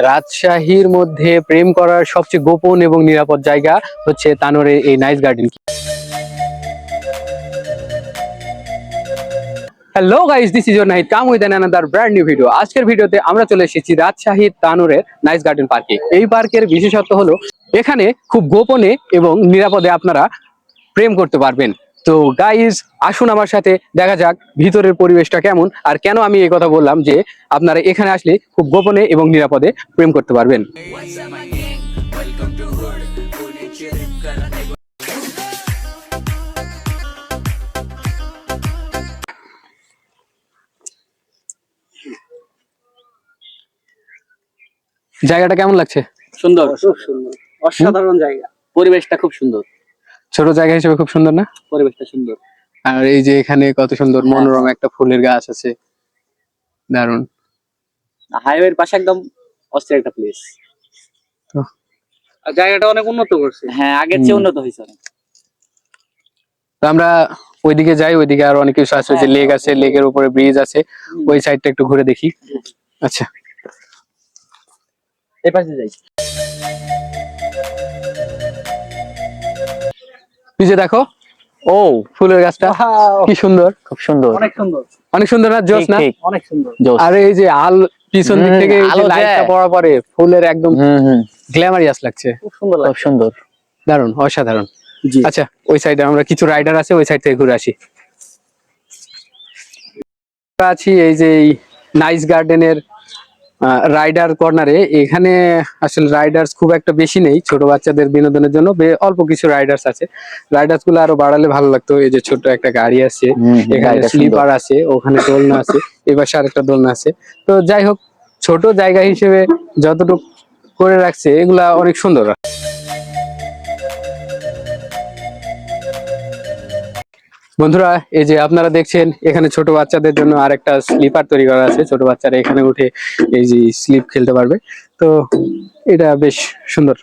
রাজশাহীর মধ্যে প্রেম করার সবচেয়ে গোপন এবং নিরাপদ জায়গা হচ্ছে তানোরের এই nice garden. Hello guys, this is your Nahid come with another brand new video. আজকের ভিডিওতে আমরা চলে এসেছি রাজশাহীর তানোরের নাইস গার্ডেন পার্কে। এই পার্কের বিশেষত্ব হলো এখানে খুব গোপনে এবং নিরাপদে আপনারা প্রেম করতে পারবেন। তো গাইস, আসুন আমার সাথে দেখা যাক ভিতরের পরিবেশটা কেমন, আর কেন আমি এই কথা বললাম যে আপনারা এখানে আসলে খুব গোপনে এবং নিরাপদে প্রেম করতে পারবেন। জায়গাটা কেমন লাগছে? সুন্দর, খুব সুন্দর, অসাধারণ জায়গা। পরিবেশটা খুব সুন্দর, ছোট জায়গা হিসেবে খুব সুন্দর না? পরিবেশটা সুন্দর। আর এই যে এখানে কত সুন্দর মনোরম একটা ফুলের গাছ আছে, দারুন। হাইওয়ের পাশে একদম অস্থির একটা প্লেস। আর জায়গাটা অনেক উন্নত করছে। হ্যাঁ, আগের চেয়ে উন্নত হয়েছে অনেক। তো আমরা ওইদিকে যাই, ওইদিকে আরো অনেক কিছু আছে, যে লেক আছে, লেকের উপরে ব্রিজ আছে, ওই সাইডটা একটু ঘুরে দেখি। আচ্ছা, এই পাশে যাই। নিচে দেখো, ও ফুলের গাছটা কি সুন্দর, খুব সুন্দর, অনেক সুন্দর, অনেক সুন্দর না? জোস না? অনেক সুন্দর। আর এই যে পিছন দিক থেকে লাইটটা পড়ার পরে ফুলের একদম গ্ল্যামারিয়াস লাগছে, খুব সুন্দর, খুব সুন্দর, দারুন, অসাধারণ। আচ্ছা, ওই সাইডে আমরা কিছু রাইডার আছে, ওই সাইড থেকে ঘুরে আসি। আছি এই যে নাইস গার্ডেনের রাইডার কর্নারে। এখানে আসলে রাইডার্স খুব একটা বেশি নেই, ছোট বাচ্চাদের বিনোদনের জন্য অল্প কিছু রাইডার্স আছে। রাইডার্স গুলো আরো বাড়ালে ভালো লাগতো। এই যে ছোট একটা গাড়ি আছে, এখানে স্লিপার আছে, ওখানে দোলনা আছে, এবার আরেকটা দোলনা আছে। তো যাই হোক, ছোট জায়গা হিসেবে যতটুকু করে রাখছে এগুলা অনেক সুন্দর। বন্ধুরা, এই যে আপনারা দেখছেন এখানে ছোট বাচ্চাদের জন্য আরেকটা স্লিপার তৈরি করা আছে, ছোট বাচ্চারা এখানে উঠে এই যে স্লিপ খেলতে পারবে। তো এটা বেশ সুন্দর।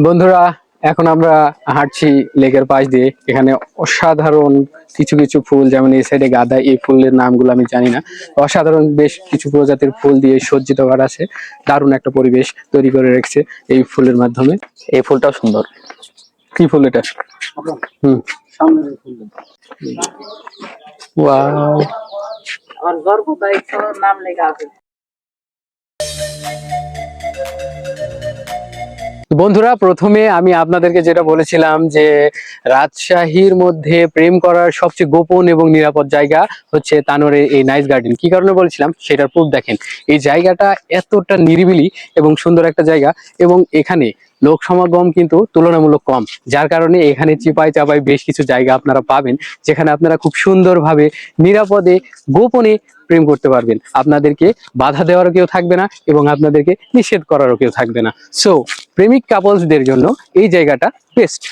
বন্ধুরা, এখন আমরা হাঁটছি লেকের পাশ দিয়ে। এখানে অসাধারণ কিছু কিছু ফুল, যেমন এই সাইডে গাঁদা, এই ফুলের নামগুলো আমি জানি না। অসাধারণ বেশ কিছু প্রজাতির ফুল দিয়ে সজ্জিত করা আছে, দারুণ একটা পরিবেশ তৈরি করে রেখেছে এই ফুলের মাধ্যমে। এই ফুলটাও সুন্দর। কি ফুল এটা? সামনের ফুল। ওয়াও, আমার গর্ব তাই নাম লেখা আছে। বন্ধুরা, প্রথমে আমি আপনাদেরকে যেটা বলেছিলাম যে রাজশাহীর মধ্যে প্রেম করার সবচেয়ে গোপন এবং নিরাপদ জায়গা হচ্ছে তানোরের এই নাইস গার্ডেন। কি কারণে বলেছিলাম সেটার প্রুফ দেখেন। এই জায়গাটা এতটা নিরিবিলি এবং সুন্দর একটা জায়গা, এবং এখানে লোক সমাগম কিন্তু তুলনামূলক কম, যার কারণে এখানে চিপাই চাপাই বেশ কিছু জায়গা আপনারা পাবেন, যেখানে আপনারা খুব সুন্দরভাবে নিরাপদে গোপনে প্রেম করতে পারবেন। আপনাদেরকে বাধা দেওয়ারও কেউ থাকবে না এবং আপনাদেরকে নিষেধ করারও কেউ থাকবে না। সো প্রেমিক কাপলসদের জন্য এই জায়গাটা বেস্ট।